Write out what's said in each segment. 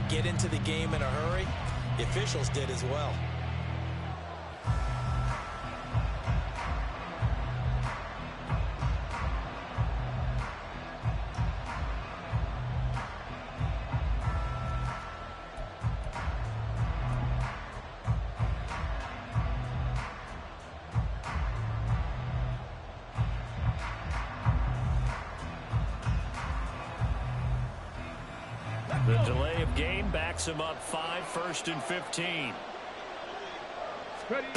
get into the game in a hurry. The officials did as well. The delay of game backs him up 5, 1st and 15. Ready.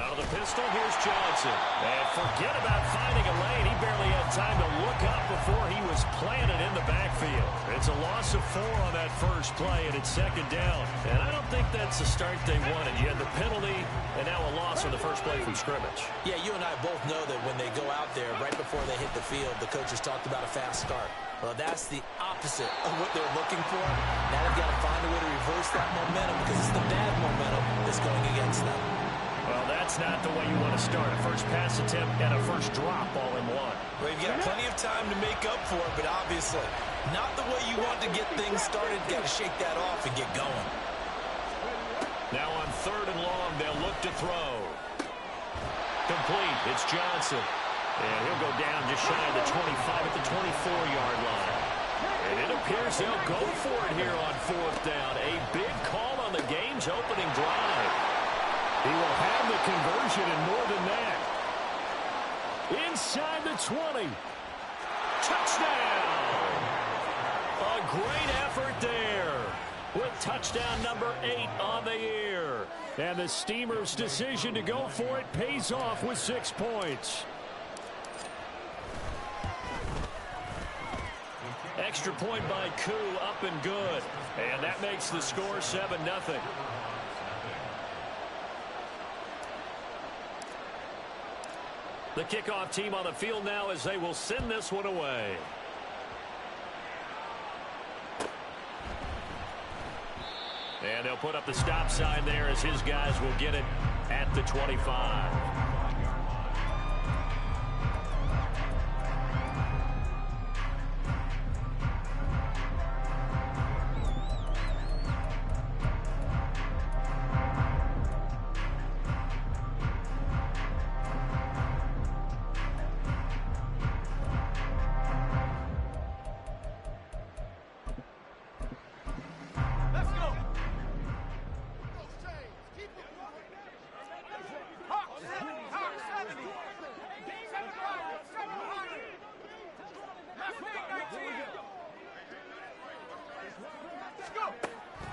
Out of the pistol, here's Johnson. And forget about finding a lane. He barely had time to look up before he was planted in the backfield. It's a loss of 4 on that first play, and it's 2nd down. And I don't think that's the start they wanted. You had the penalty, and now a loss on the first play from scrimmage. Yeah, you and I both know that when they go out there, right before they hit the field, the coaches talked about a fast start. Well, that's the opposite of what they're looking for. Now they've got to find a way to reverse that momentum because it's the bad momentum that's going against them. Well, that's not the way you want to start. A first pass attempt and a first drop all in one. Well, you've got plenty of time to make up for it, but obviously not the way you want to get things started. Got to shake that off and get going. Now on 3rd and long, they'll look to throw. Complete. It's Johnson. And he'll go down just shy of the 25 at the 24-yard line. And it appears they'll go for it here on 4th down. A big call on the game's opening drive. He will have the conversion and more than that. Inside the 20. Touchdown! A great effort there with touchdown number 8 on the year. And the Steamers' decision to go for it pays off with 6 points. Extra point by Koo, up and good. And that makes the score 7-0. The kickoff team on the field now as they will send this one away. And they'll put up the stop sign there as his guys will get it at the 25.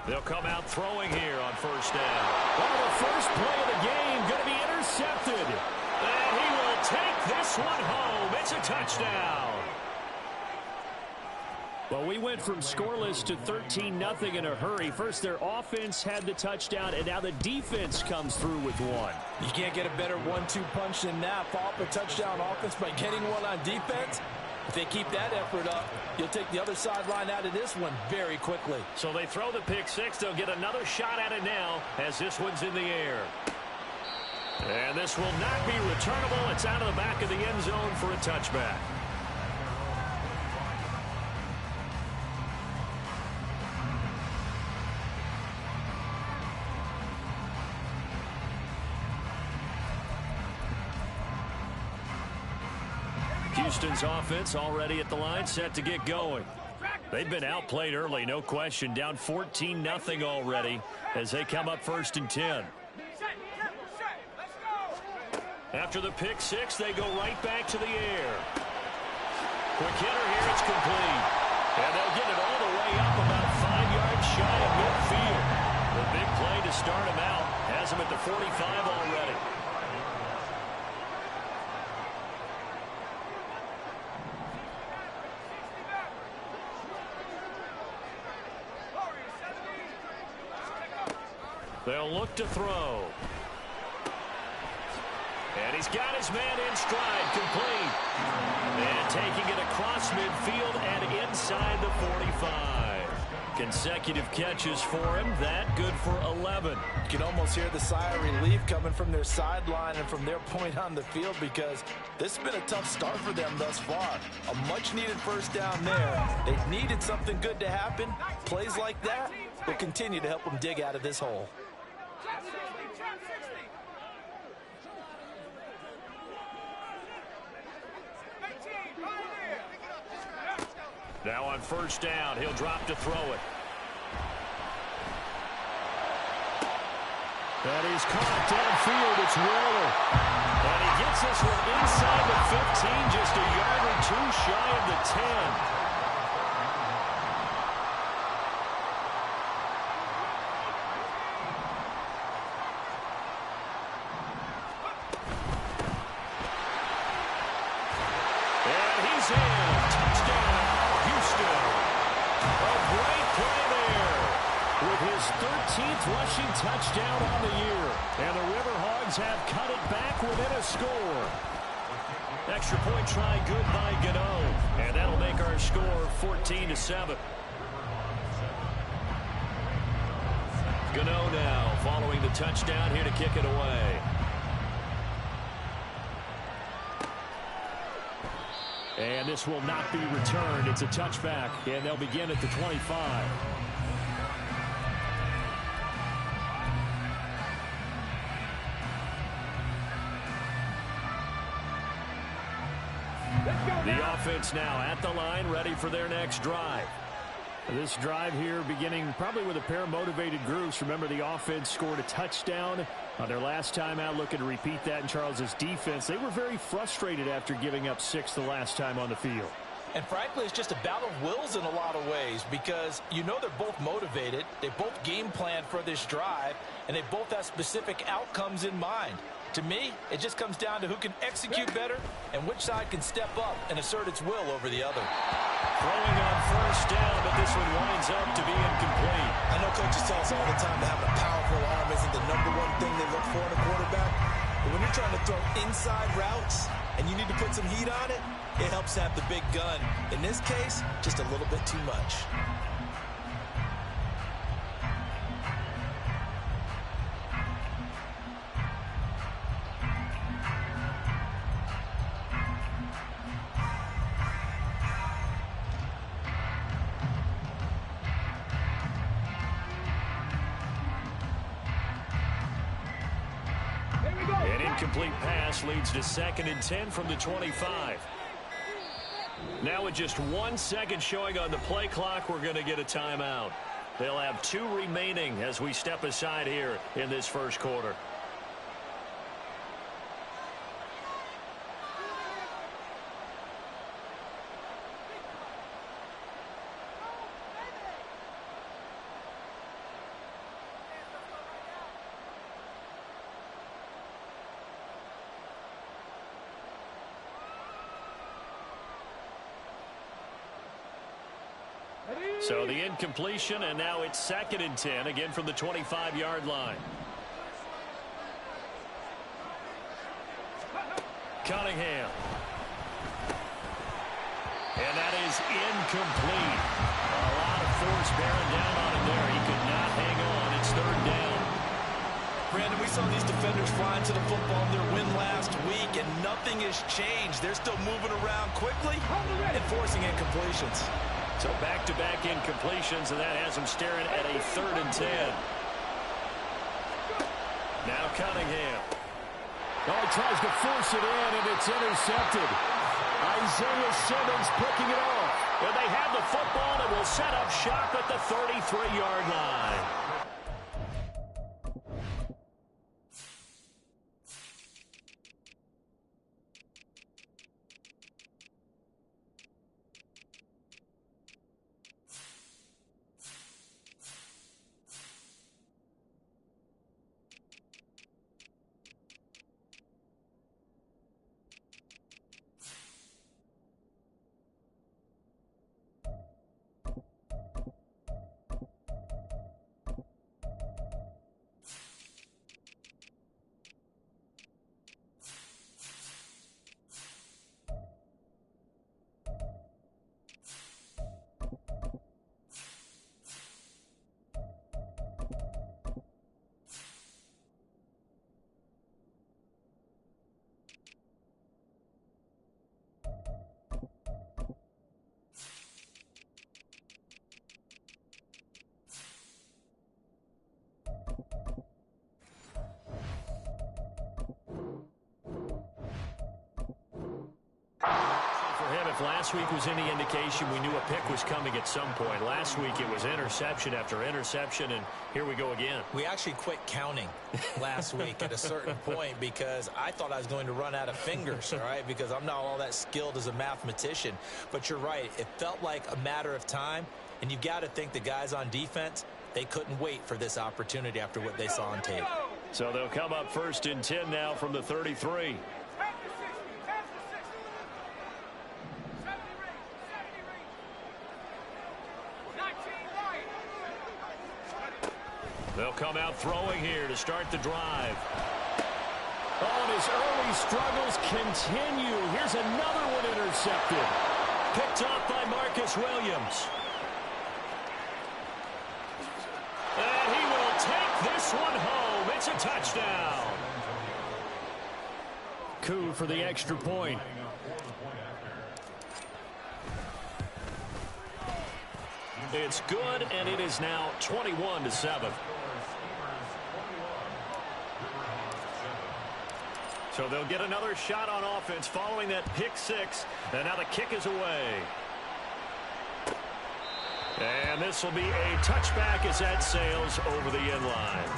They'll come out throwing here on 1st down. Well, the first play of the game going to be intercepted. And he will take this one home. It's a touchdown. Well, we went from scoreless to 13-0 in a hurry. First, their offense had the touchdown, and now the defense comes through with one. You can't get a better 1-2 punch than that. Follow up a touchdown offense by getting one on defense. If they keep that effort up, you'll take the other sideline out of this one very quickly. So they throw the pick 6. They'll get another shot at it now as this one's in the air. And this will not be returnable. It's out of the back of the end zone for a touchback. Houston's offense already at the line, set to get going. They've been outplayed early, no question. Down 14-0 already as they come up 1st and 10. After the pick 6, they go right back to the air. Quick hitter here, it's complete. And they'll get it all the way up about 5 yards shy of midfield. The big play to start him out has him at the 45 already. They'll look to throw. And he's got his man in stride, complete. And taking it across midfield and inside the 45. Consecutive catches for him. That good for 11. You can almost hear the sigh of relief coming from their sideline and from their point on the field, because this has been a tough start for them thus far. A much-needed first down there. They needed something good to happen. Plays like that will continue to help them dig out of this hole. Now on first down, he'll drop to throw it. And he's caught downfield. It's Waller. And he gets this one inside the 15, just a yard or two shy of the 10. And he's in. Touchdown, Houston. A great play there, with his 13th rushing touchdown on the year. And the River Hogs have cut it back within a score. Extra point try good by Gano. And that'll make our score 14-7. Gano now following the touchdown here to kick it away. And this will not be returned. It's a touchback, and they'll begin at the 25. The offense now at the line, ready for their next drive. This drive here beginning probably with a pair of motivated groups. Remember, the offense scored a touchdown on their last time out, looking to repeat that in Charles's defense. They were very frustrated after giving up 6 the last time on the field. And frankly, it's just a battle of wills in a lot of ways, because you know they're both motivated, they both game plan for this drive, and they both have specific outcomes in mind. To me, it just comes down to who can execute better and which side can step up and assert its will over the other. Throwing on first down, but this one winds up to be incomplete. I know coaches tell us all the time that having a powerful arm isn't the #1 thing they look for in a quarterback. But when you're trying to throw inside routes and you need to put some heat on it, it helps have the big gun. In this case, just a little bit too much. Incomplete pass leads to 2nd and 10 from the 25. Now with just 1 second showing on the play clock, we're going to get a timeout. They'll have 2 remaining as we step aside here in this first quarter. So the incompletion, and now it's 2nd and 10, again from the 25-yard line. Cunningham. And that is incomplete. A lot of force bearing down on him there. He could not hang on. It's 3rd down. Brandon, we saw these defenders flying to the football in their win last week, and nothing has changed. They're still moving around quickly and forcing incompletions. So back-to-back incompletions, and that has him staring at a 3rd and 10. Now Cunningham. Oh, he tries to force it in, and it's intercepted. Isaiah Simmons picking it off. And they have the football and will set up shop at the 33-yard line. if last week was any indication, we knew a pick was coming at some point. Last week it was interception after interception, and here we go again. We actually quit counting last week at a certain point because I thought I was going to run out of fingers, all right, because I'm not all that skilled as a mathematician. But you're right. It felt like a matter of time, and you've got to think the guys on defense, they couldn't wait for this opportunity after what they saw on tape. So they'll come up 1st and 10 now from the 33. They'll come out throwing here to start the drive. Oh, and his early struggles continue. Here's another one intercepted. Picked off by Marcus Williams. And he will take this one home. It's a touchdown. Coup for the extra point. It's good, and it is now 21-7. So they'll get another shot on offense following that pick six. And now the kick is away. And this will be a touchback as that sails over the end line.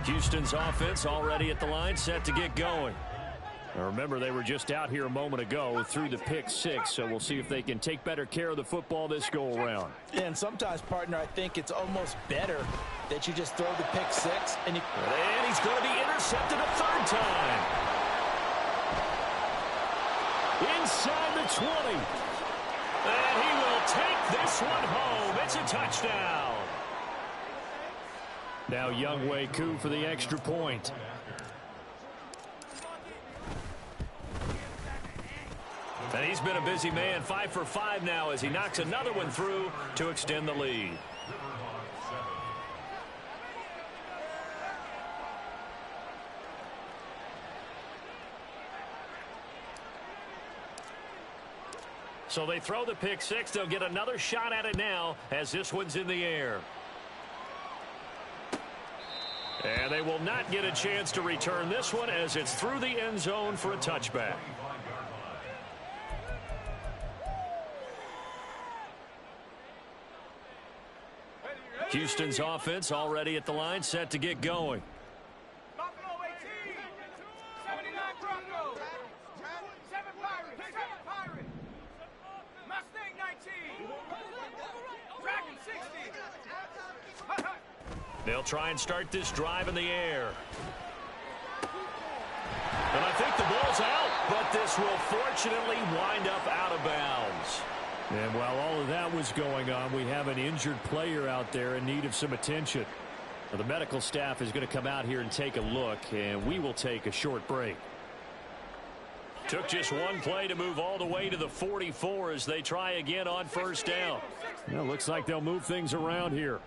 Houston's offense already at the line, set to get going. Now remember, they were just out here a moment ago through the pick six, so we'll see if they can take better care of the football this go-around. And sometimes, partner, I think it's almost better that you just throw the pick six. And he's going to be intercepted a third time. Inside the 20. And he will take this one home. It's a touchdown. Now Wk8 for the extra point. And he's been a busy man, 5 for 5 now as he knocks another one through to extend the lead. So they throw the pick six. They'll get another shot at it now as this one's in the air. And they will not get a chance to return this one as it's through the end zone for a touchback. Houston's offense already at the line, set to get going. They'll try and start this drive in the air. And I think the ball's out, but this will fortunately wind up out of bounds. And while all of that was going on, we have an injured player out there in need of some attention. Now, the medical staff is going to come out here and take a look, and we will take a short break. Took just one play to move all the way to the 44 as they try again on first down. Well, looks like they'll move things around here.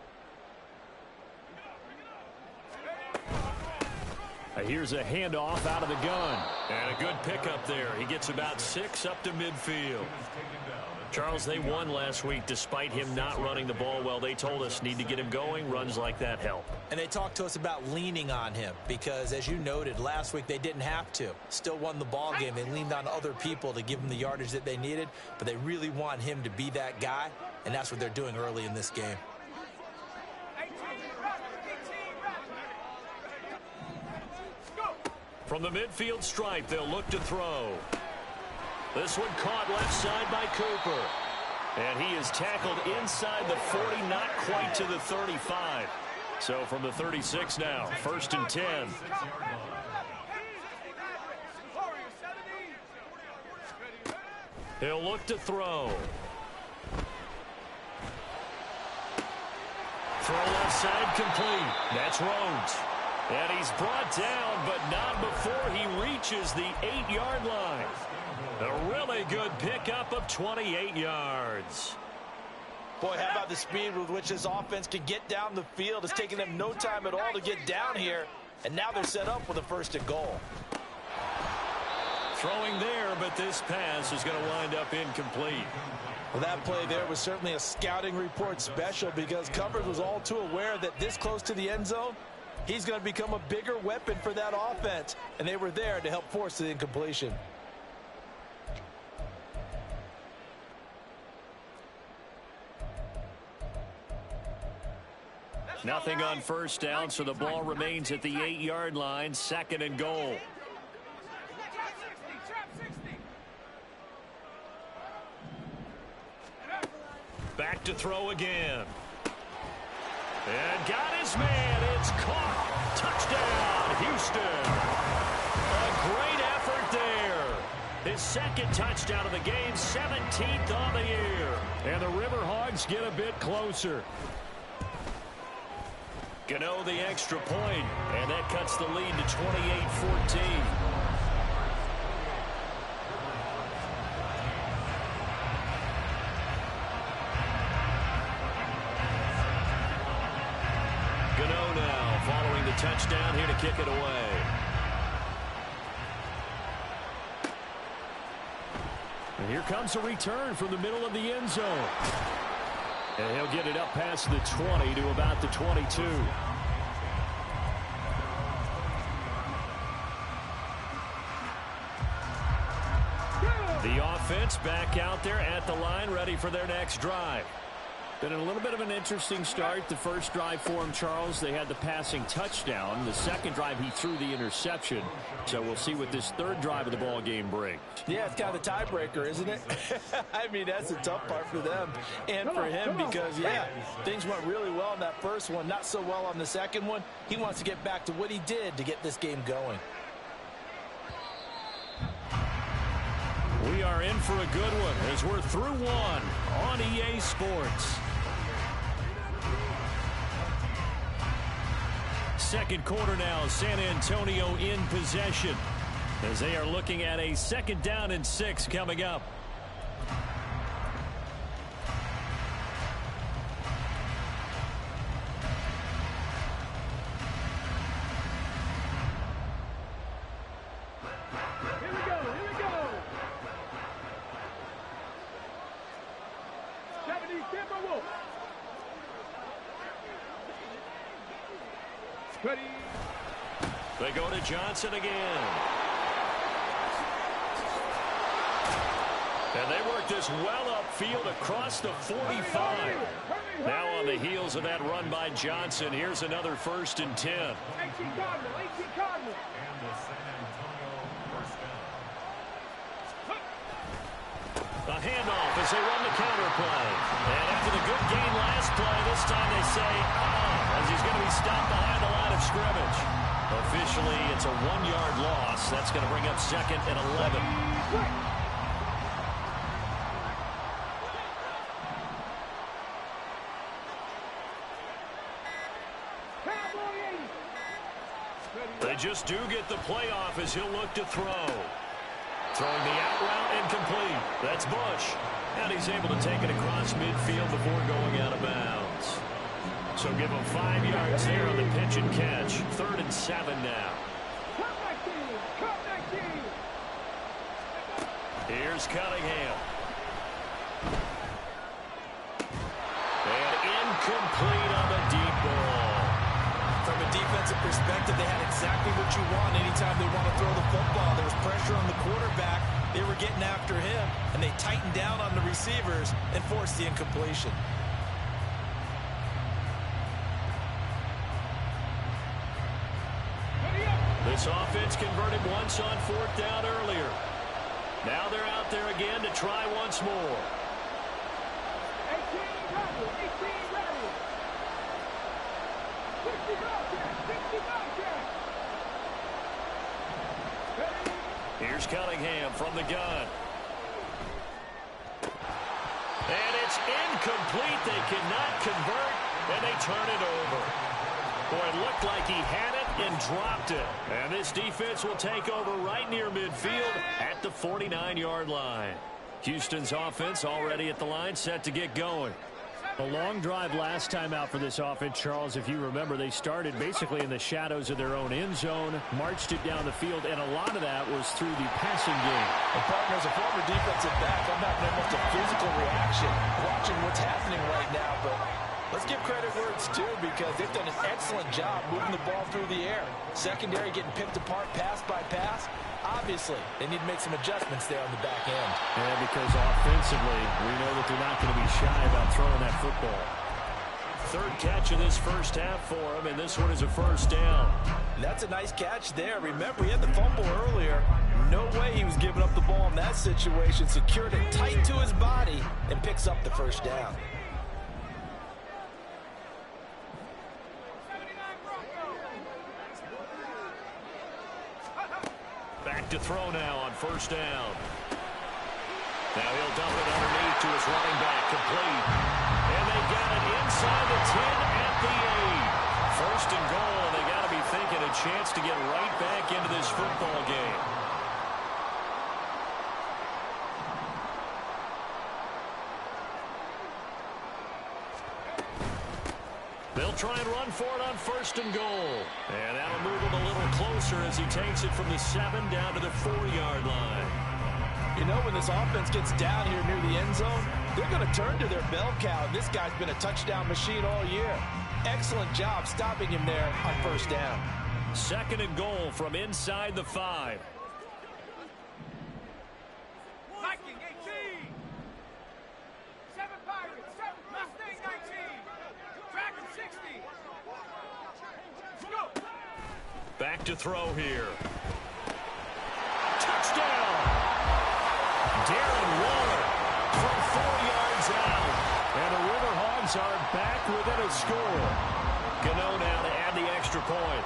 Here's a handoff out of the gun. And a good pickup there. He gets about 6 up to midfield. Charles, they won last week despite him not running the ball well. They told us need to get him going. Runs like that help. And they talked to us about leaning on him because, as you noted, last week they didn't have to. Still won the ball game. They leaned on other people to give them the yardage that they needed, but they really want him to be that guy, and that's what they're doing early in this game. From the midfield stripe, they'll look to throw. This one caught left side by Cooper. And he is tackled inside the 40, not quite to the 35. So from the 36 now, 1st and 10. He'll look to throw. Throw left side complete. That's Rhodes. And he's brought down, but not before he reaches the 8-yard line. A really good pickup of 28 yards. Boy, how about the speed with which this offense can get down the field? It's taking them no time at all to get down here. And now they're set up with a 1st and goal. Throwing there, but this pass is going to wind up incomplete. Well, that play there was certainly a scouting report special because coverage was all too aware that this close to the end zone, he's going to become a bigger weapon for that offense. And they were there to help force the incompletion. Nothing on first down, so the ball remains at the 8-yard line, 2nd and goal. Back to throw again. And got his man. It's caught. Touchdown, Houston. A great effort there. His 2nd touchdown of the game, 17th on the year. And the River Hogs get a bit closer. Gano the extra point, and that cuts the lead to 28-14. Gano now following the touchdown here to kick it away. And here comes a return from the middle of the end zone. And he'll get it up past the 20 to about the 22. The offense back out there at the line, ready for their next drive. Been a little bit of an interesting start. The first drive for him, Charles, they had the passing touchdown. The second drive, he threw the interception. So we'll see what this third drive of the ball game brings. Yeah, it's kind of the tiebreaker, isn't it? I mean, that's the tough part for them and for him because, yeah, things went really well in that first one, not so well on the second one. He wants to get back to what he did to get this game going. We are in for a good one as we're through one on EA Sports. Second quarter now, San Antonio in possession as they are looking at a 2nd down and 6 coming up. Here we go. 70 Timberwolves. Ready. They go to Johnson again. And they work this well upfield across the 45. Now on the heels of that run by Johnson, here's another 1st and 10. 18 Cardinal. A handoff as they run the counter play. And after the good gain last play, this time they say, as he's going to be stopped behind the line of scrimmage. Officially, it's a 1-yard loss. That's going to bring up 2nd and 11. They just do get the playoff as he'll look to throw. Throwing the out route incomplete. That's Bush. And he's able to take it across midfield before going out of bounds. So give him 5 yards there on the pitch and catch. 3rd and 7 now. Here's Cunningham. And incomplete on the deep ball. From a defensive perspective, they had exactly what you want anytime they want to throw the football. There was pressure on the quarterback. They were getting after him, and they tightened down on the receivers and forced the incompletion. This offense converted once on 4th down earlier. Now they're out there again to try once more. 18 ready. 60 Here's Cunningham from the gun. And it's incomplete. They cannot convert, and they turn it over. Boy, it looked like he had it and dropped it. And this defense will take over right near midfield at the 49-yard line. Houston's offense already at the line, set to get going. A long drive last time out for this offense, Charles. If you remember, they started basically in the shadows of their own end zone, marched it down the field, and a lot of that was through the passing game. And partner, as a former defensive back, I'm having almost a physical reaction watching what's happening right now, but let's give credit where it's due because they've done an excellent job moving the ball through the air. Secondary getting picked apart pass by pass. Obviously, they need to make some adjustments there on the back end. Yeah, because offensively, we know that they're not going to be shy about throwing that football. Third catch of this first half for him, and this one is a first down. That's a nice catch there. Remember, he had the fumble earlier. No way he was giving up the ball in that situation. Secured it tight to his body and picks up the first down. Back to throw now on first down. Now he'll dump it underneath to his running back, complete. And they got it inside the 10 at the 8. First and goal, and they got to be thinking a chance to get right back into this football game. They'll try and run for it on first and goal. And that'll move him a little closer as he takes it from the 7 down to the 4-yard line. You know, when this offense gets down here near the end zone, they're going to turn to their bell cow. This guy's been a touchdown machine all year. Excellent job stopping him there on first down. Second and goal from inside the 5. Viking 18. 7 Pirates. 7 Mustang 19. Dragon 60. Go. Back to throw here. Touchdown! Darren Waller from 4 yards out. And the River Hogs are back within a score. Gano now to add the extra point.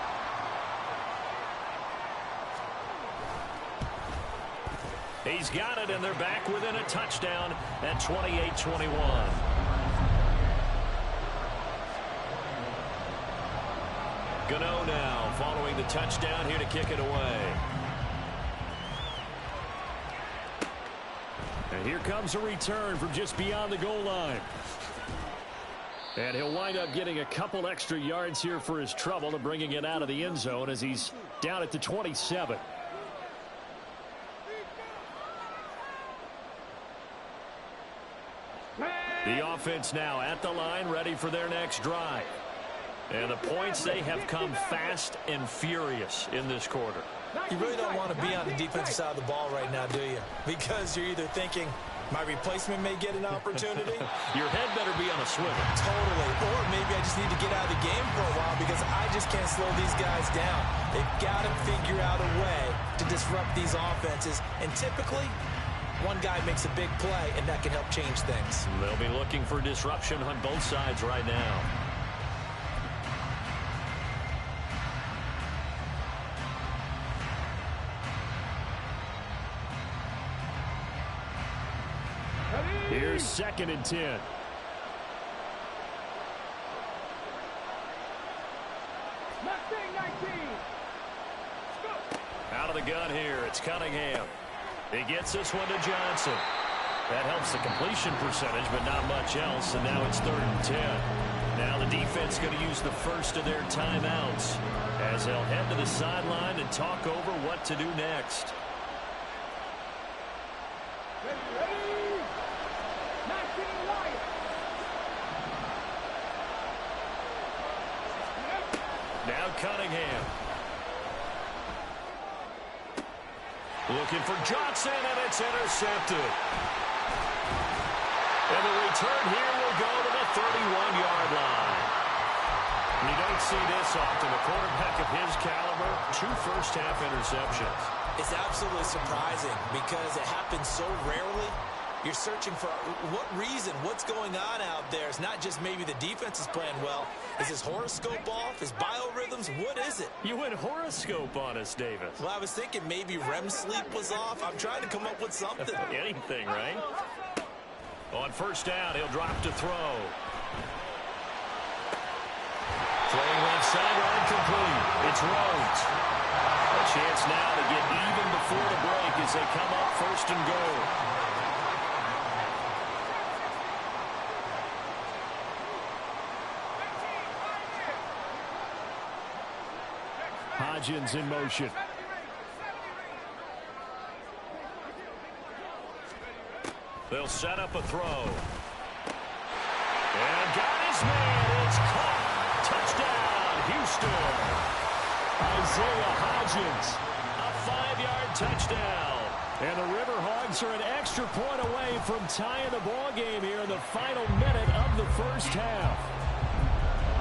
He's got it, and they're back within a touchdown at 28-21. Gano now following the touchdown here to kick it away. And here comes a return from just beyond the goal line. And he'll wind up getting a couple extra yards here for his trouble and bringing it out of the end zone as he's down at the 27. The offense now at the line, ready for their next drive. And the points, they have come fast and furious in this quarter. You really don't want to be on the defensive side of the ball right now, do you? Because you're either thinking, my replacement may get an opportunity. Your head better be on a swivel. Totally. Or maybe I just need to get out of the game for a while because I just can't slow these guys down. They've got to figure out a way to disrupt these offenses. And typically, one guy makes a big play, and that can help change things. They'll be looking for disruption on both sides right now. Here's 2nd and 10. Mustang 19. Out of the gun here, it's Cunningham. He gets this one to Johnson. That helps the completion percentage, but not much else, and now it's 3rd and 10. Now the defense going to use the first of their timeouts as they'll head to the sideline and talk over what to do next. Ready. 19 Lions. Now Cunningham. Looking for Johnson, and it's intercepted. And the return here will go to the 31-yard line. You don't see this often. A quarterback of his caliber, 2 first-half interceptions. It's absolutely surprising because it happens so rarely. You're searching for what reason, what's going on out there. It's not just maybe the defense is playing well. Is his horoscope off? His biorhythms? What is it? You went horoscope on us, Davis. Well, I was thinking maybe REM sleep was off. I'm trying to come up with something. Anything, right? On first down, he'll drop to throw. Throwing left sideline complete. It's Rhodes. A chance now to get even before the break as they come up 1st and goal. Hodgins in motion. They'll set up a throw. And got his man. It's caught. Touchdown, Houston. Isaiah Hodgins. A 5-yard touchdown. And the River Hogs are an extra point away from tying the ball game here in the final minute of the first half.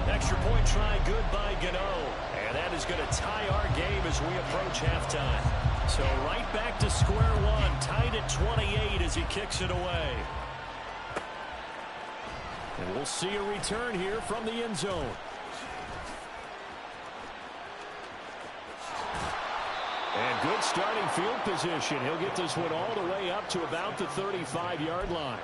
Extra point try good by Gano. And that is going to tie our game as we approach halftime. So right back to square one, tied at 28 as he kicks it away. And we'll see a return here from the end zone. And good starting field position. He'll get this one all the way up to about the 35-yard line.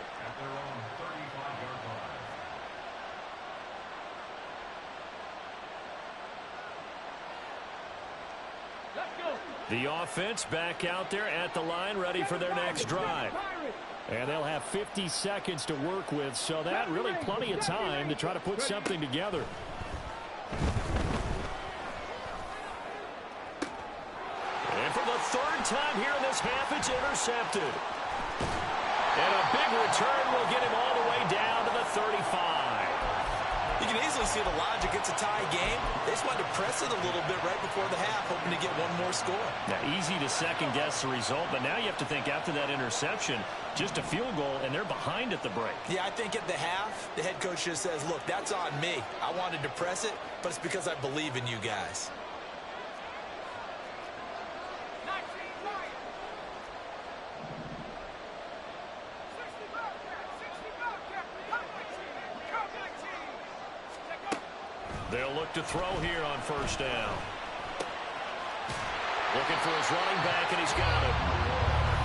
The offense back out there at the line, ready for their next drive. And they'll have 50 seconds to work with, so that really plenty of time to try to put something together. And for the third time here in this half, it's intercepted. And a big return will get him all the way down to the 35. You can easily see the logic. It's a tie game. They just wanted to press it a little bit right before the half, hoping to get one more score. Now, easy to second-guess the result, but now you have to think after that interception, just a field goal, and they're behind at the break. Yeah, I think at the half, the head coach just says, look, that's on me. I wanted to press it, but it's because I believe in you guys. They'll look to throw here on first down. Looking for his running back, and he's got it.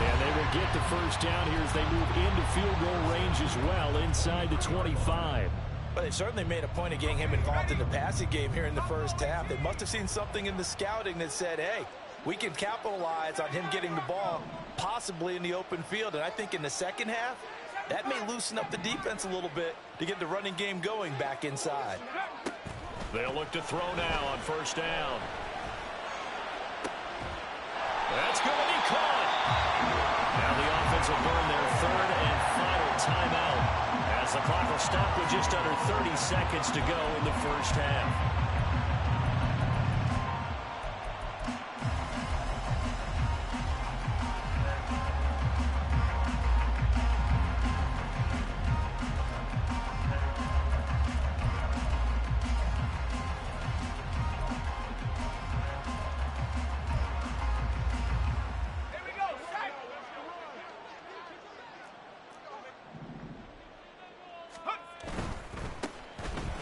And they will get the first down here as they move into field goal range as well, inside the 25. But they certainly made a point of getting him involved in the passing game here in the first half. They must have seen something in the scouting that said, hey, we can capitalize on him getting the ball possibly in the open field. And I think in the second half, that may loosen up the defense a little bit to get the running game going back inside. They'll look to throw now on first down. That's going to be caught. Now the offense will burn their third and final timeout as the clock will stop with just under 30 seconds to go in the first half.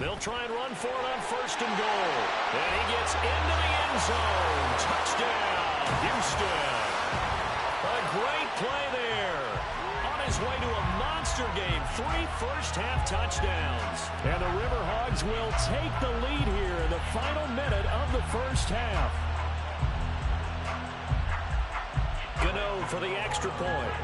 They'll try and run for it on first and goal. And he gets into the end zone. Touchdown, Houston. A great play there. On his way to a monster game. 3 first-half touchdowns. And the River Hogs will take the lead here in the final minute of the first half. Gano for the extra point.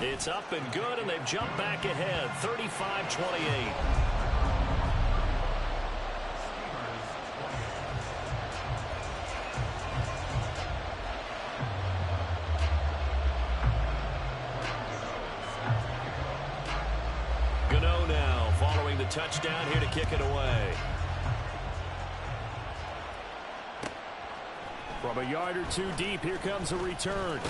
It's up and good, and they've jumped back ahead, 35-28. Gano now following the touchdown here to kick it away. From a yard or two deep, here comes a return.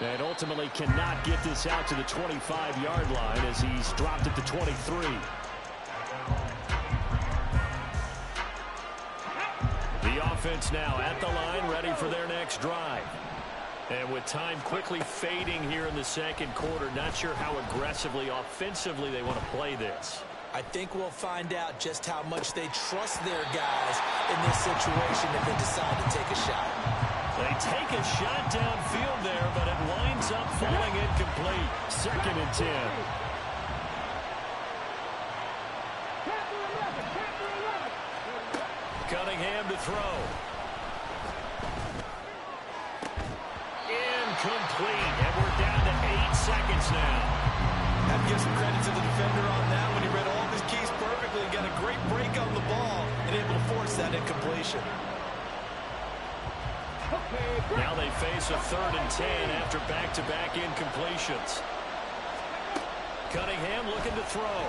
And ultimately cannot get this out to the 25-yard line as he's dropped at the 23. The offense now at the line, ready for their next drive. And with time quickly fading here in the second quarter, not sure how aggressively, offensively they want to play this. I think we'll find out just how much they trust their guys in this situation if they decide to take a shot. They take a shot downfield there, but it winds up falling incomplete. 2nd and 10. Cunningham to throw. Incomplete, and we're down to 8 seconds now. Have to give some credit to the defender on that when he read all of his keys perfectly. and able to force that incompletion. Now they face a 3rd and 10 after back-to-back incompletions. Cunningham looking to throw.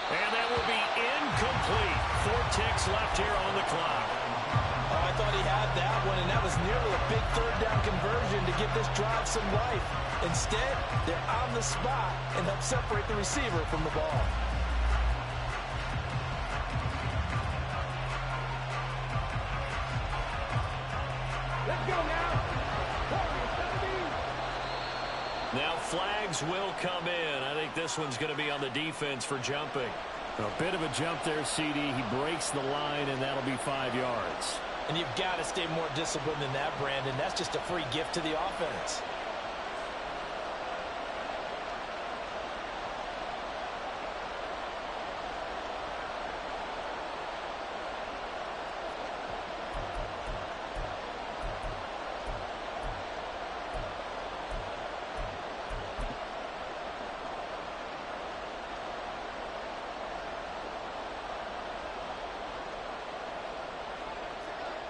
And that will be incomplete. 4 ticks left here on the clock. Oh, I thought he had that one, and that was nearly a big 3rd down conversion to give this drive some life. Instead, they're on the spot and help separate the receiver from the ball. Let's go now. Now flags will come in. I think this one's going to be on the defense for jumping. A bit of a jump there, CD. He breaks the line, and that'll be 5 yards. And you've got to stay more disciplined than that, Brandon. That's just a free gift to the offense.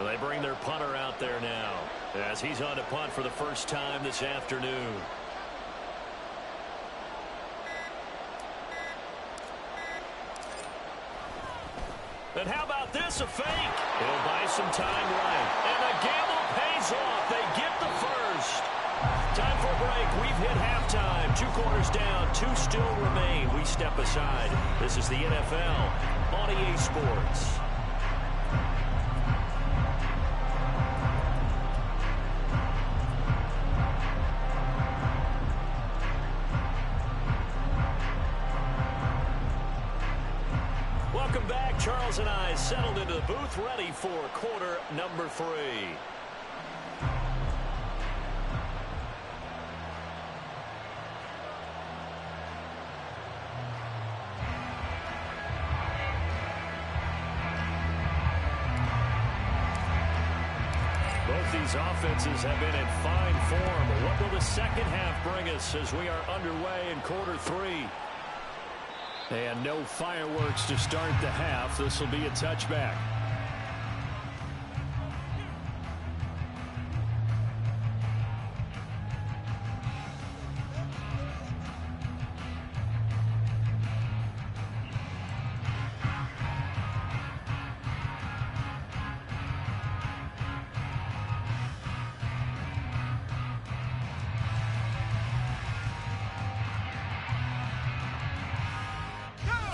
They bring their punter out there now as he's on to punt for the first time this afternoon. And how about this, a fake? He'll buy some time right. And the gamble pays off. They get the first. Time for a break. We've hit halftime. 2 quarters down. 2 still remain. We step aside. This is the NFL on EA Sports. Welcome back. Charles and I settled into the booth, ready for quarter number 3. Both these offenses have been in fine form. What will the second half bring us as we are underway in quarter 3? And no fireworks to start the half. This will be a touchback.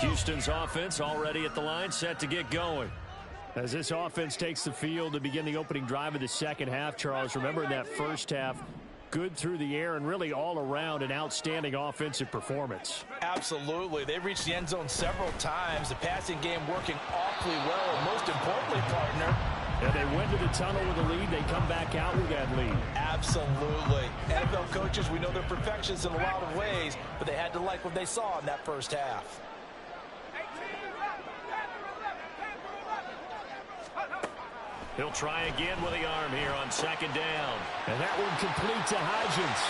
Houston's offense already at the line, set to get going. As this offense takes the field to begin the opening drive of the second half, Charles, remember in that first half, good through the air and really all around an outstanding offensive performance. Absolutely. They've reached the end zone several times. The passing game working awfully well, and most importantly, partner, and they went to the tunnel with a lead. They come back out with that lead. Absolutely. NFL coaches, we know they're perfectionists in a lot of ways, but they had to like what they saw in that first half. He'll try again with the arm here on second down. And that one complete to Hodgins.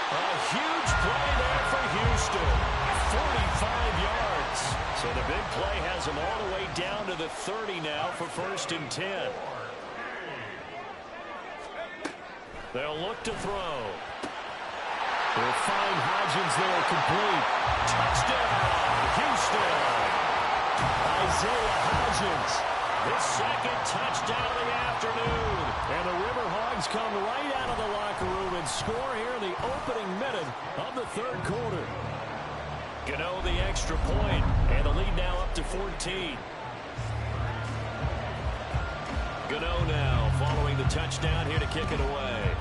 A huge play there for Houston. 45 yards. So the big play has him all the way down to the 30 now for 1st and 10. They'll look to throw. They'll find Hodgins there complete. Touchdown, Houston. Isaiah Hodgins. His second touchdown of the afternoon. And the River Hogs come right out of the locker room and score here in the opening minute of the 3rd quarter. Gano the extra point, and the lead now up to 14. Gano now following the touchdown here to kick it away.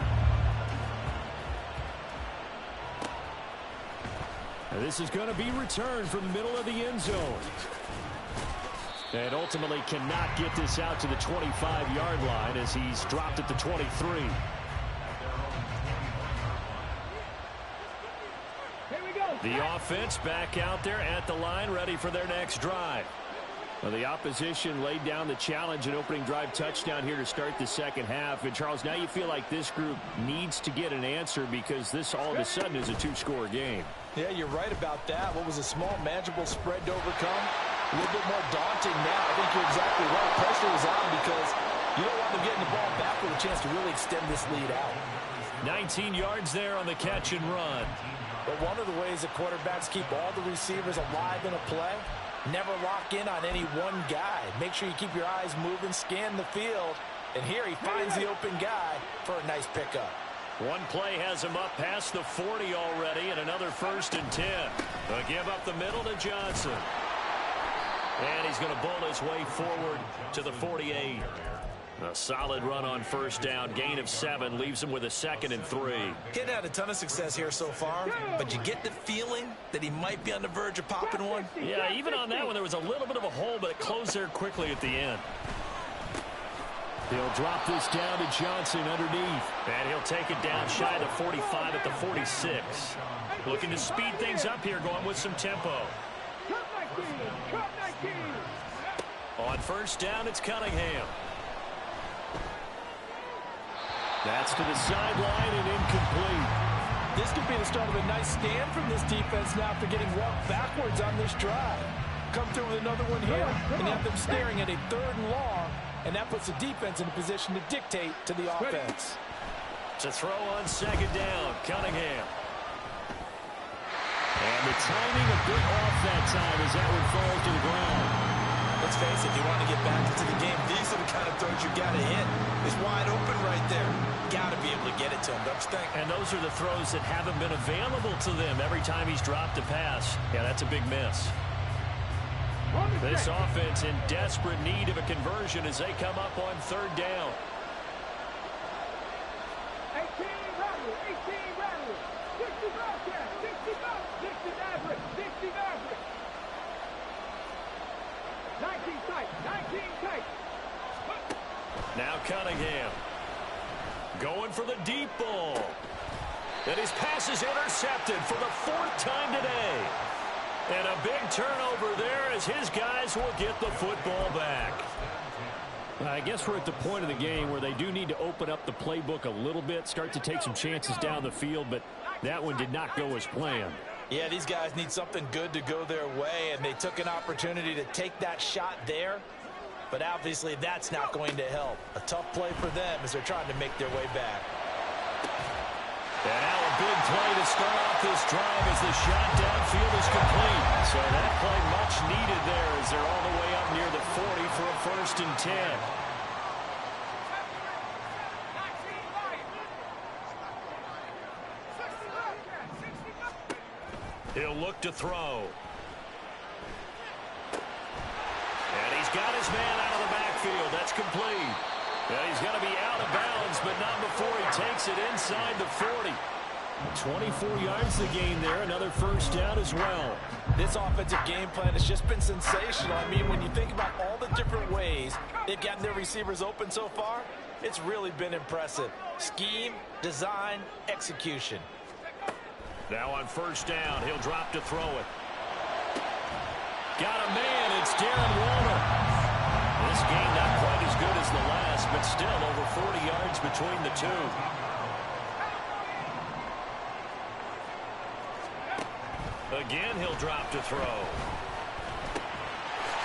And this is going to be returned from the middle of the end zone. And ultimately cannot get this out to the 25-yard line as he's dropped at the 23. The offense back out there at the line, ready for their next drive. Well, the opposition laid down the challenge and opening drive touchdown here to start the second half. And, Charles, now you feel like this group needs to get an answer because this all of a sudden is a two-score game. Yeah, you're right about that. What was a small, manageable spread to overcome? A little bit more daunting now. I think you're exactly right. Pressure is on because you don't want them getting the ball back with a chance to really extend this lead out. 19 yards there on the catch and run. But one of the ways that quarterbacks keep all the receivers alive in a play, never lock in on any one guy. Make sure you keep your eyes moving, scan the field. And here he finds the open guy for a nice pickup. One play has him up past the 40 already, and another 1st and 10. They'll give up the middle to Johnson. And he's going to bull his way forward to the 48. A solid run on 1st down. Gain of 7 leaves him with a 2nd and 3. He's had a ton of success here so far, but you get the feeling that he might be on the verge of popping one. Yeah, even on that one, there was a little bit of a hole, but it closed there quickly at the end. He'll drop this down to Johnson underneath. And he'll take it down shy of the 45 at the 46. Looking to speed things up here, going with some tempo. On 1st down, it's Cunningham. That's to the sideline and incomplete. This could be the start of a nice stand from this defense now after getting walked backwards on this drive. Come through with another one here, and have them staring at a 3rd and long, and that puts the defense in a position to dictate to the offense. To throw on 2nd down, Cunningham. And the timing a bit off that time as that one falls to the ground. Let's face it, if you want to get back into the game, these are the kind of throws you got to hit. It's wide open right there. Got to be able to get it to him, don't you think? And those are the throws that haven't been available to them every time he's dropped a pass. Yeah, that's a big miss. This offense in desperate need of a conversion as they come up on 3rd down. 18 rattle, 18 rattle, 60 Bobcat, 60 Maverick, 60 Maverick. 19 tight, 19 tight. Now Cunningham going for the deep ball. And his pass is intercepted for the 4th time today. And a big turnover there as his guys will get the football back. I guess we're at the point of the game where they do need to open up the playbook a little bit, start to take some chances down the field, but that one did not go as planned. Yeah, these guys need something good to go their way, and they took an opportunity to take that shot there, but obviously that's not going to help. A tough play for them as they're trying to make their way back. And now a big play to start off this drive as the shot downfield is complete. So that play much needed there as they're all the way up near the 40 for a 1st and 10. He'll look to throw. And he's got his man out of the backfield. That's complete. And he's going to be out of bounds, but not before he takes it inside the 40. 24 yards the gain there. Another 1st down as well. This offensive game plan has just been sensational. I mean, when you think about all the different ways they've gotten their receivers open so far, it's really been impressive. Scheme, design, execution. Now on 1st down, he'll drop to throw it. Got a man. It's Darren Waller. This game not quite as good as the last, but still over 40 yards between the two. Again, he'll drop to throw.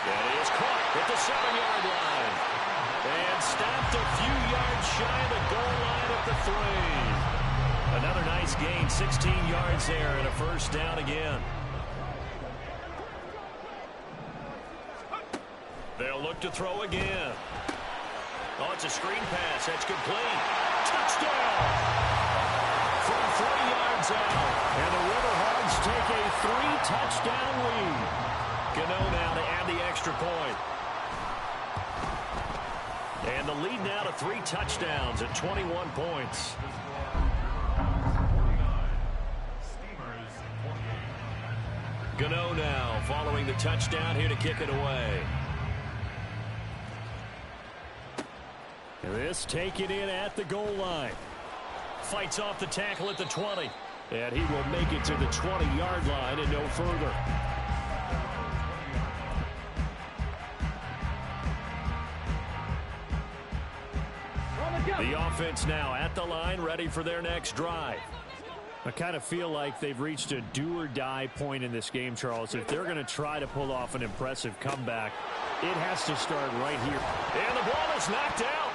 And he is caught at the 7-yard line. And stopped a few yards shy of the goal line at the 3. Another nice gain, 16 yards there, and a 1st down again. They'll look to throw again. Oh, it's a screen pass. That's complete. Touchdown! From 3 yards out. And the River Hogs take a 3-touchdown lead. Gano now to add the extra point. And the lead now to 3 touchdowns at 21 points. Gano now following the touchdown here to kick it away. This taken in at the goal line. Fights off the tackle at the 20. And he will make it to the 20-yard line and no further. offense now at the line, ready for their next drive. I kind of feel like they've reached a do-or-die point in this game, Charles. If they're going to try to pull off an impressive comeback, it has to start right here. And the ball is knocked out.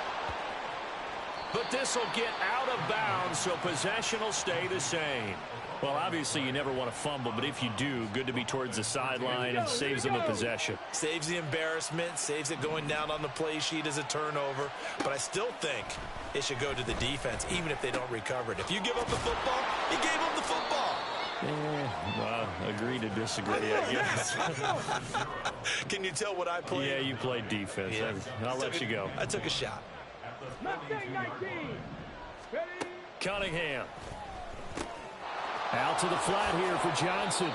But this will get out of bounds, so possession will stay the same. Well, obviously you never want to fumble, but if you do, good to be towards the sideline and saves them a possession. Saves the embarrassment, saves it going down on the play sheet as a turnover. But I still think it should go to the defense, even if they don't recover it. If you give up the football, you gave up the football. Well, agree to disagree, I guess. Can you tell what I played? Yeah, you played defense. Yeah. I'll let you go. I took a shot. Mustang 19. Ready? Cunningham. Out to the flat here for Johnson.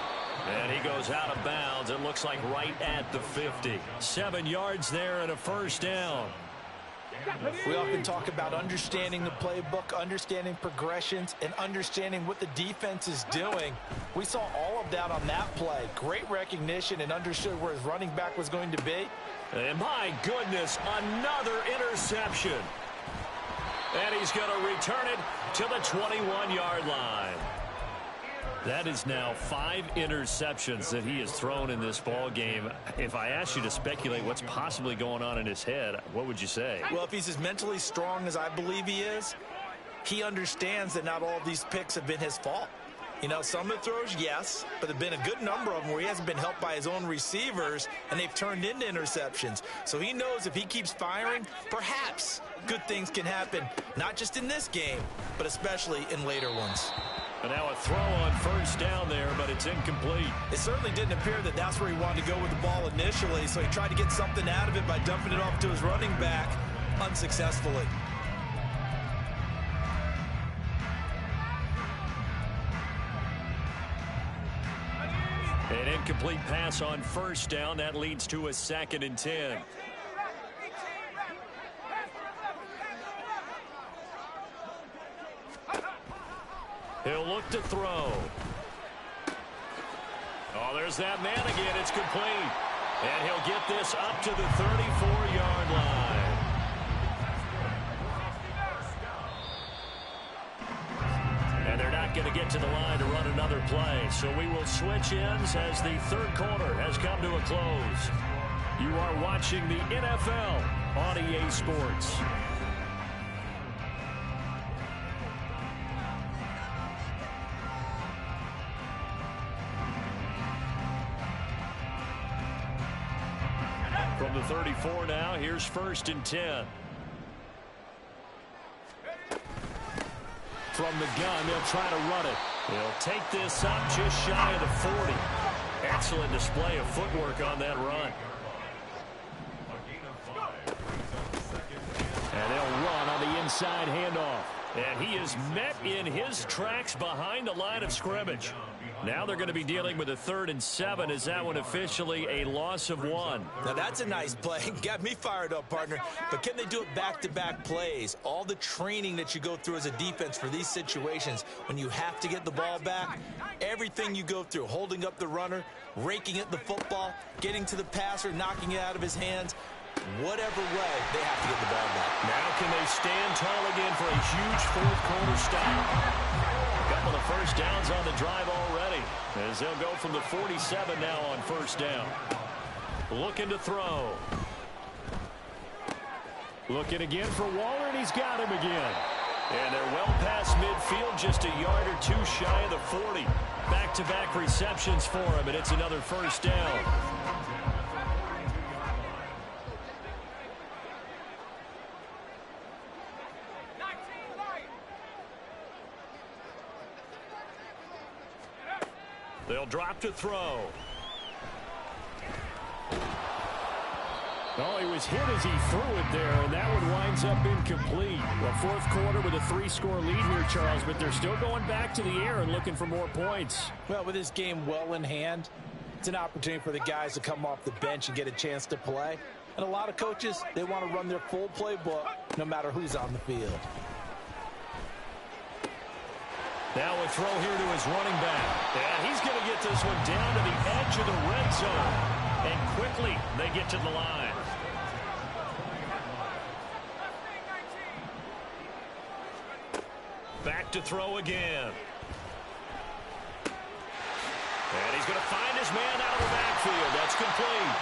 And he goes out of bounds. It looks like right at the 50. 7 yards there and a first down. We often talk about understanding the playbook, understanding progressions, and understanding what the defense is doing. We saw all of that on that play. Great recognition and understood where his running back was going to be. And my goodness, another interception. And he's going to return it to the 21-yard line. That is now 5 interceptions that he has thrown in this ball game. If I asked you to speculate what's possibly going on in his head, what would you say? Well, if he's as mentally strong as I believe he is, he understands that not all of these picks have been his fault. You know, some of the throws, yes, but there have been a good number of them where he hasn't been helped by his own receivers, and they've turned into interceptions. So he knows if he keeps firing, perhaps good things can happen, not just in this game, but especially in later ones. And now a throw on first down there, but it's incomplete. It certainly didn't appear that that's where he wanted to go with the ball initially, so he tried to get something out of it by dumping it off to his running back unsuccessfully. An incomplete pass on first down. That leads to a 2nd and 10. He'll look to throw. Oh, there's that man again. It's complete. And he'll get this up to the 34-yard line. And they're not going to get to the line to run another play. So we will switch ends as the third quarter has come to a close. You are watching the NFL on EA Sports. From the 34 now, here's 1st and 10. From the gun, they'll try to run it. They'll take this up just shy of the 40. Excellent display of footwork on that run. And they'll run on the inside handoff. And he is met in his tracks behind the line of scrimmage. Now they're going to be dealing with a 3rd and 7. Is that one officially a loss of 1? Now that's a nice play. Got me fired up, partner. But can they do it back-to-back plays? All the training that you go through as a defense for these situations, when you have to get the ball back, everything you go through, holding up the runner, raking at the football, getting to the passer, knocking it out of his hands, whatever way, they have to get the ball back. Now can they stand tall again for a huge fourth-quarter stop? A couple of first downs on the drive already, as they'll go from the 47 now on first down. Looking to throw. Looking again for Waller, and he's got him again. And they're well past midfield, just a yard or two shy of the 40. Back-to-back receptions for him, and it's another first down. They'll drop to throw. Oh, he was hit as he threw it there, and that one winds up incomplete. Well, fourth quarter with a 3-score lead here, Charles, but they're still going back to the air and looking for more points. Well, with this game well in hand, it's an opportunity for the guys to come off the bench and get a chance to play. And a lot of coaches, they want to run their full playbook no matter who's on the field. Now a throw here to his running back. And he's going to get this one down to the edge of the red zone. And quickly, they get to the line. Back to throw again. And he's going to find his man out of the backfield. That's complete.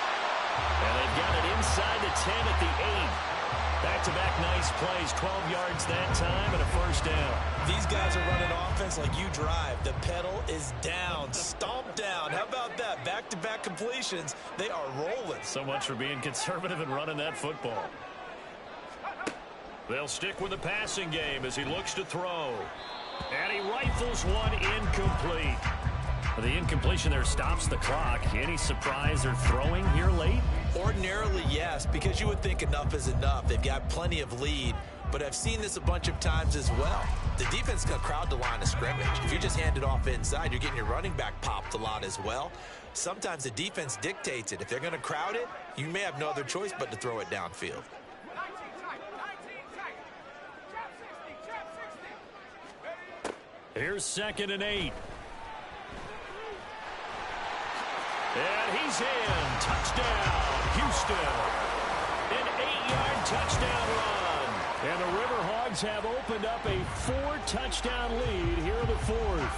And they've got it inside the 10 at the 8. Back-to-back nice plays. 12 yards that time and a first down. These guys are running offense like you drive. The pedal is down. Stomp down. How about that? Back-to-back completions. They are rolling. So much for being conservative and running that football. They'll stick with the passing game as he looks to throw. And he rifles one incomplete. The incompletion there stops the clock. Any surprise they're throwing here late? Ordinarily, yes, because you would think enough is enough. They've got plenty of lead, but I've seen this a bunch of times as well. The defense is going to crowd the line of scrimmage. If you just hand it off inside, you're getting your running back popped a lot as well. Sometimes the defense dictates it. If they're going to crowd it, you may have no other choice but to throw it downfield. Here's 2nd and 8. And he's in. Touchdown, Houston. An 8-yard touchdown run. And the River Hogs have opened up a 4-touchdown lead here in the 4th.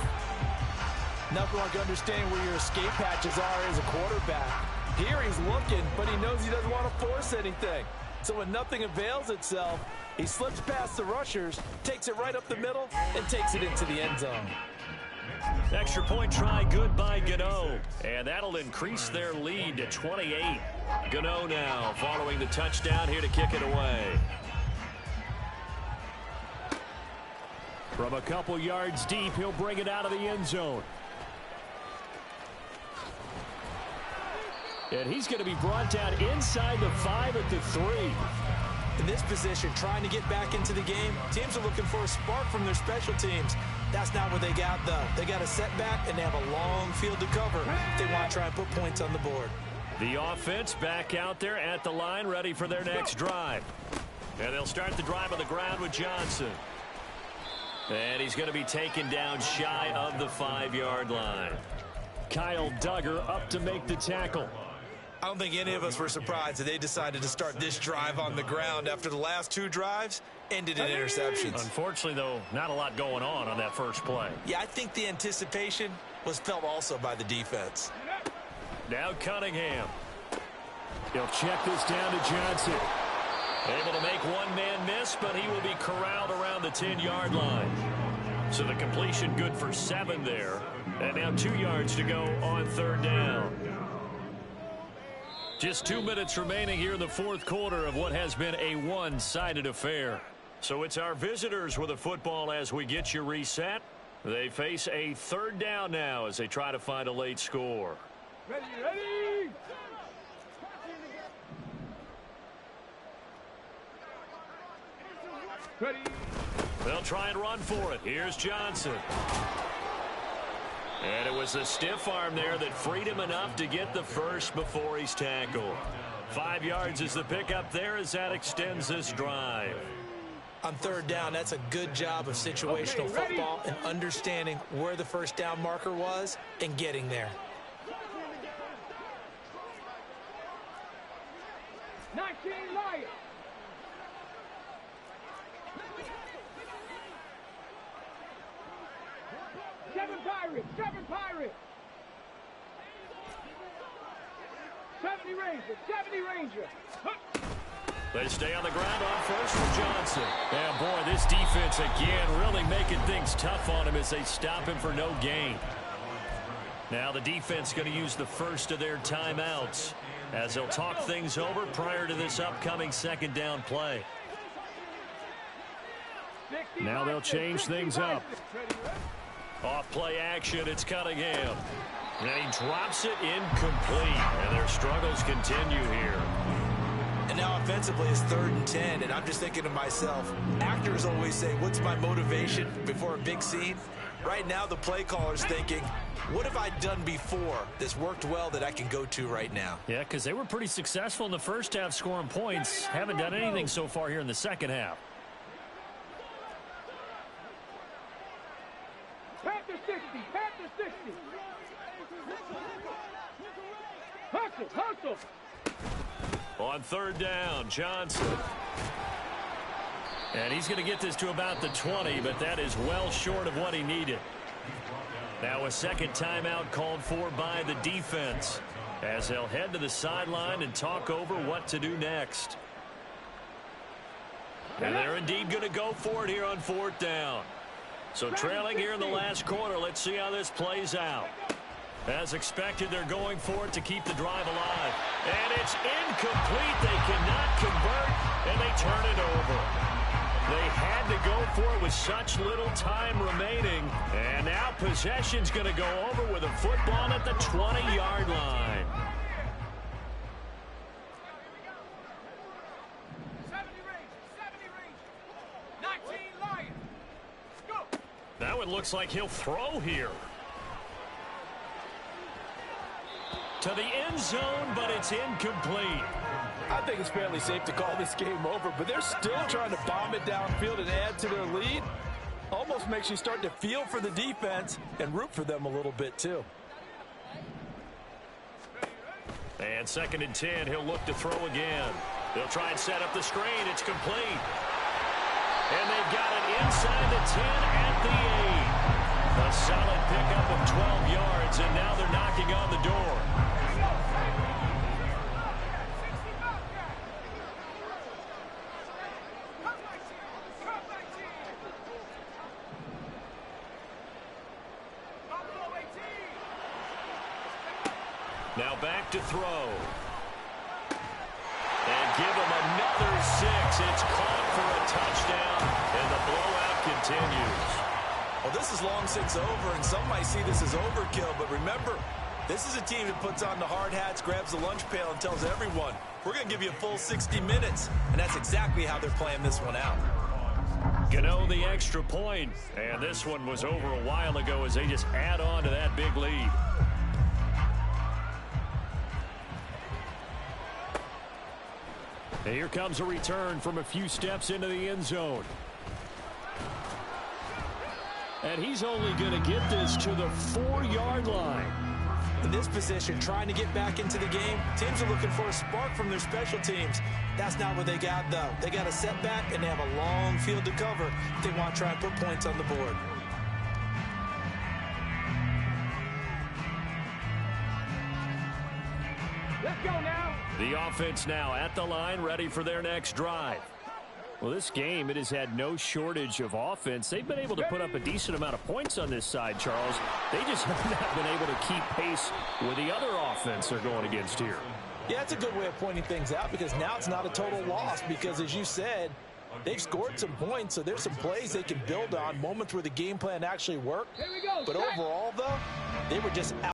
Nothing like understanding where your escape patches are as a quarterback. Here he's looking, but he knows he doesn't want to force anything. So when nothing avails itself, he slips past the rushers, takes it right up the middle, and takes it into the end zone. Extra point try good by Gano. And that'll increase their lead to 28. Gano now following the touchdown here to kick it away. From a couple yards deep, he'll bring it out of the end zone. And he's going to be brought down inside the 5 at the 3. In this position, trying to get back into the game, teams are looking for a spark from their special teams. That's not what they got, though. They got a setback, and they have a long field to cover if they want to try and put points on the board. The offense back out there at the line, ready for their next drive. And they'll start the drive on the ground with Johnson. And he's going to be taken down shy of the 5-yard line. Kyle Duggar up to make the tackle. I don't think any of us were surprised that they decided to start this drive on the ground after the last 2 drives ended in interceptions. Unfortunately, though, not a lot going on that first play. Yeah, I think the anticipation was felt also by the defense. Now Cunningham. He'll check this down to Johnson. Able to make one man miss, but he will be corralled around the 10-yard line. So the completion good for 7 there. And now 2 yards to go on 3rd down. Just 2 minutes remaining here in the 4th quarter of what has been a one-sided affair. So it's our visitors with the football as we get you reset. They face a 3rd down now as they try to find a late score. Ready, ready! Ready! They'll try and run for it. Here's Johnson. And it was a stiff arm there that freed him enough to get the first before he's tackled. 5 yards is the pickup there as that extends this drive. On 3rd down, that's a good job of situational football and understanding where the first down marker was and getting there. 19 Lions. Seven Pirates. 70 Ranger. They stay on the ground on first from Johnson. And boy, this defense again really making things tough on him as they stop him for no gain. Now the defense going to use the first of their timeouts as they'll talk things over prior to this upcoming 2nd down play. Now they'll change things up. Off play action, it's Cunningham. And he drops it incomplete. And their struggles continue here. And now offensively it's 3rd and 10. And I'm just thinking to myself, actors always say, what's my motivation before a big scene? Right now the play caller's thinking, what have I done before that's worked well that I can go to right now? Yeah, because they were pretty successful in the first half scoring points. Haven't done anything so far here in the second half. Panther 60. Hustle. On 3rd down, Johnson. And he's going to get this to about the 20, but that is well short of what he needed. Now a second timeout called for by the defense as they'll head to the sideline and talk over what to do next. And they're indeed going to go for it here on 4th down. So trailing here in the last quarter, let's see how this plays out. As expected, they're going for it to keep the drive alive. And it's incomplete. They cannot convert, and they turn it over. They had to go for it with such little time remaining. And now possession's going to go over with a football at the 20-yard line. Now it looks like he'll throw here. To the end zone, but it's incomplete. I think it's fairly safe to call this game over, but they're still trying to bomb it downfield and add to their lead. Almost makes you start to feel for the defense and root for them a little bit too. And 2nd and 10, he'll look to throw again. They'll try and set up the screen. It's complete. And they've got it inside the 10 at the 8. A solid pickup of 12 yards, and now they're knocking on the door. Now back to throw. And give him another 6. It's caught for a touchdown, and the blowout continues. Well, this is long since over, and some might see this as overkill, but remember, this is a team that puts on the hard hats, grabs the lunch pail, and tells everyone, we're going to give you a full 60 minutes, and that's exactly how they're playing this one out. Gano the extra point, and this one was over a while ago as they just add on to that big lead. And here comes a return from a few steps into the end zone. And he's only going to get this to the 4-yard line. In this position, trying to get back into the game, teams are looking for a spark from their special teams. That's not what they got, though. They got a setback, and they have a long field to cover if they want to try and put points on the board. Let's go now. The offense now at the line, ready for their next drive. Well, this game, it has had no shortage of offense. They've been able to put up a decent amount of points on this side, Charles. They just have not been able to keep pace with the other offense they're going against here. Yeah, it's a good way of pointing things out because now it's not a total loss because, as you said, they've scored some points, so there's some plays they can build on, moments where the game plan actually worked. Here we go. But overall, though, they were just out.